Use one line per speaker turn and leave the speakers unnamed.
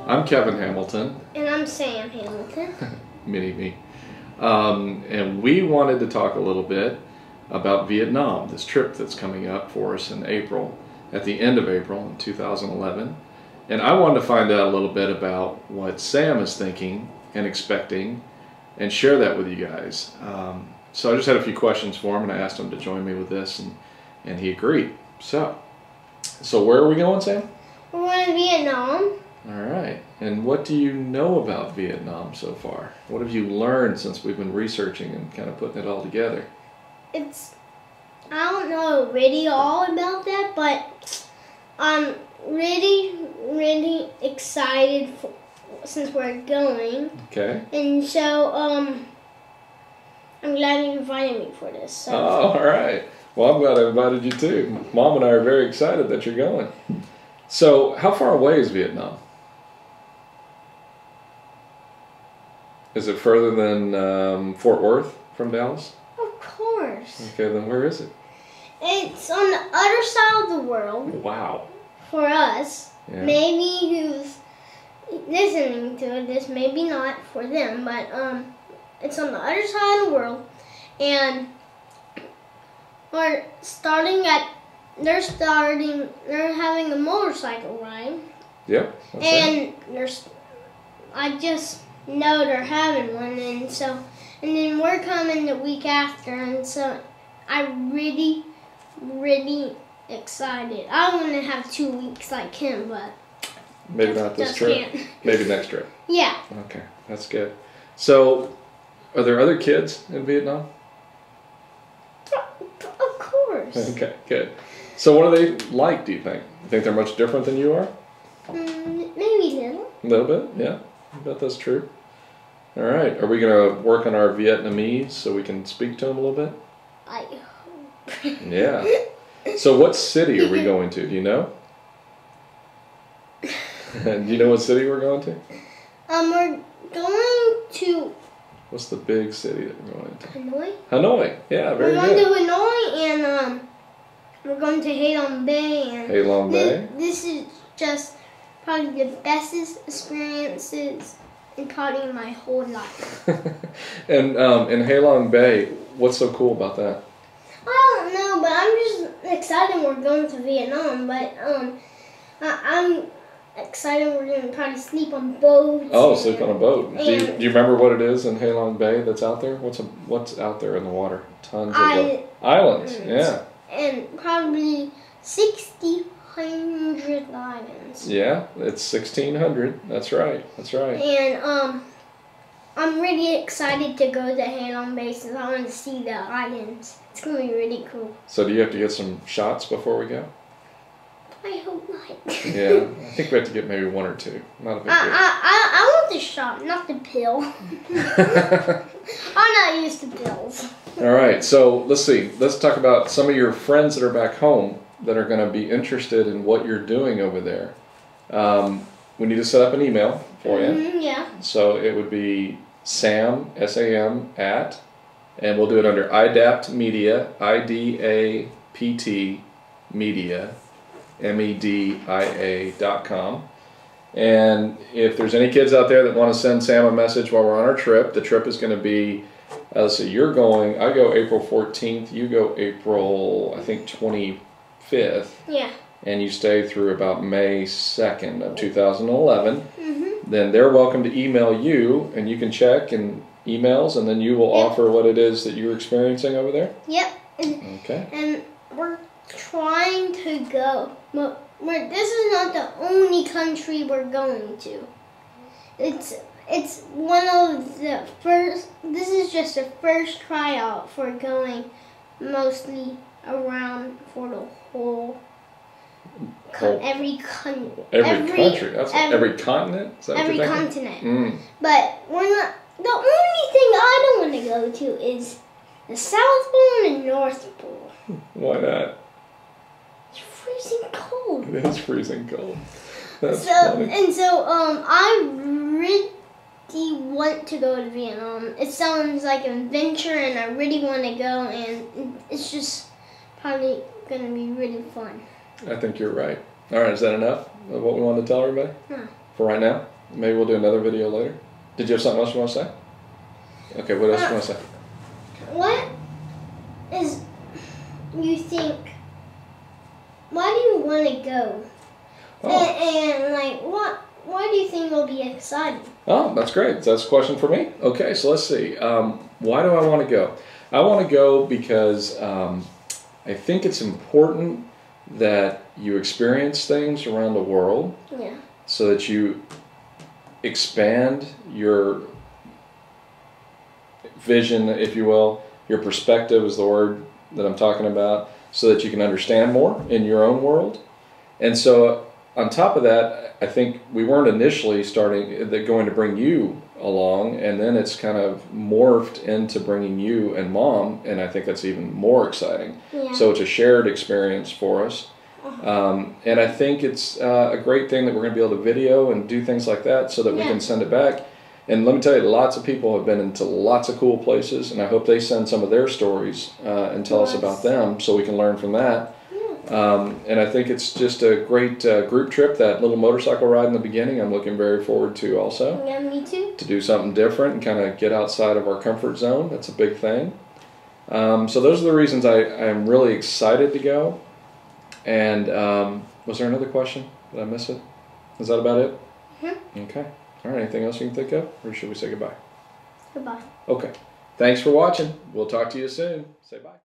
I'm Kevin Hamilton.
And I'm Sam Hamilton.
Mini me. And we wanted to talk a little bit about Vietnam, this trip that's coming up for us in April, at the end of April in 2011. And I wanted to find out a little bit about what Sam is thinking and expecting and share that with you guys. So I just had a few questions for him and I asked him to join me with this and he agreed. So where are we going, Sam?
We're going to Vietnam.
All right. And what do you know about Vietnam so far? What have you learned since we've been researching and kind of putting it all together?
I don't know really all about that, but I'm really excited since we're going.
Okay.
And so, I'm glad you invited me for this. So.
Oh, all right. Well, I'm glad I invited you too. Mom and I are very excited that you're going. So, how far away is Vietnam? Is it further than Fort Worth from Dallas?
Of course.
Okay, then where is it?
It's on the other side of the world.
Wow.
For us.
Yeah.
Maybe who's listening to this, maybe not for them, but it's on the other side of the world, and they're having a motorcycle ride.
Yep.
And I just know they're having one, and then we're coming the week after, and so I'm really excited. I want to have 2 weeks like him, but
maybe not this trip.
Can't.
Maybe next trip.
Yeah.
Okay, that's good. So, are there other kids in Vietnam?
Of course.
Okay, good. So what are they like, do you think? You think they're much different than you are?
Maybe little.
A little bit, yeah. I bet that's true. All right. Are we going to work on our Vietnamese so we can speak to them a little bit?
I hope.
Yeah. So what city are we going to? Do you know? Do you know what city we're going to?
We're going to...
What's the big city that we're going to?
Hanoi?
Hanoi. Yeah, very good.
We're going to Hanoi, and we're going to Ha Long Bay. And
Ha Long Bay?
This is just probably the best experiences in probably my whole life.
And in Ha Long Bay, what's so cool about that?
I don't know, but I'm just excited we're going to Vietnam. But I'm excited we're going to probably sleep on boats.
Oh, sleep on a boat. Do you remember what it is in Ha Long Bay that's out there? What's out there in the water? Tons of islands. Yeah. And
probably 1,600 islands.
Yeah, it's 1,600. That's right. That's right.
And I'm really excited to go to Ha Long Bay since I want to see the islands. It's going to be really cool.
So do you have to get some shots before we go?
I hope not.
Yeah, I think we have to get maybe 1 or 2. Not a big deal.
I want the shot, not the pill. I'm not used to pills.
All right, so let's see. Let's talk about some of your friends that are back home that are going to be interested in what you're doing over there. We need to set up an email for you.
Yeah.
So it would be Sam, S-A-M, @ and we'll do it under IDAPT Media, I-D-A-P-T Media, media.com. And if there's any kids out there that want to send Sam a message while we're on our trip, the trip is going to be, let's see, you're going, I go April 14th, you go April, I think, 25th.
Yeah.
And you stay through about May 2nd of 2011. Then they're welcome to email you, and you can check and emails, and then you will offer what it is that you're experiencing over there?
Yep.
Okay.
And we're trying to go. This is not the only country we're going to. It's one of the first. This is just the first tryout for going mostly around for the whole. Every country.
That's every continent. Is that
every
what you're thinking?
continent. But we're not. The only thing I don't want to go to is the South Pole and the North Pole.
Why not?
It's freezing cold.
It is freezing cold. That's funny.
I really want to go to Vietnam. It sounds like an adventure, and I really want to go, and it's just probably going to be really fun.
I think you're right. All right, is that enough of what we wanted to tell everybody?
Huh.
for right now. Maybe we'll do another video later. Did you have something else you want to say? Okay, what else you want to say?
What is you think? Why do you want to go?
Oh.
And like, why do you think it'll be exciting?
Oh, that's great. That's a question for me. Okay, so let's see. Why do I want to go? I want to go because I think it's important that you experience things around the world.
Yeah.
So that you expand your vision, if you will. Your perspective is the word that I'm talking about, so that you can understand more in your own world. And so on top of that, I think we weren't initially going to bring you along, and then it's kind of morphed into bringing you and Mom, and I think that's even more exciting.
Yeah.
So it's a shared experience for us. And I think it's a great thing that we're going to be able to video and do things like that so that we can send it back. And let me tell you, lots of people have been into lots of cool places, and I hope they send some of their stories and tell us about them so we can learn from that. And I think it's just a great group trip. That little motorcycle ride in the beginning, I'm looking very forward to also.
Yeah, me too.
To do something different and kind of get outside of our comfort zone. That's a big thing. So those are the reasons I'm really excited to go. And was there another question? Did I miss it? Is that about it? Mm-hmm. Okay. All right. Anything else you can think of? Or should we say goodbye?
Goodbye.
Okay. Thanks for watching. We'll talk to you soon. Say bye.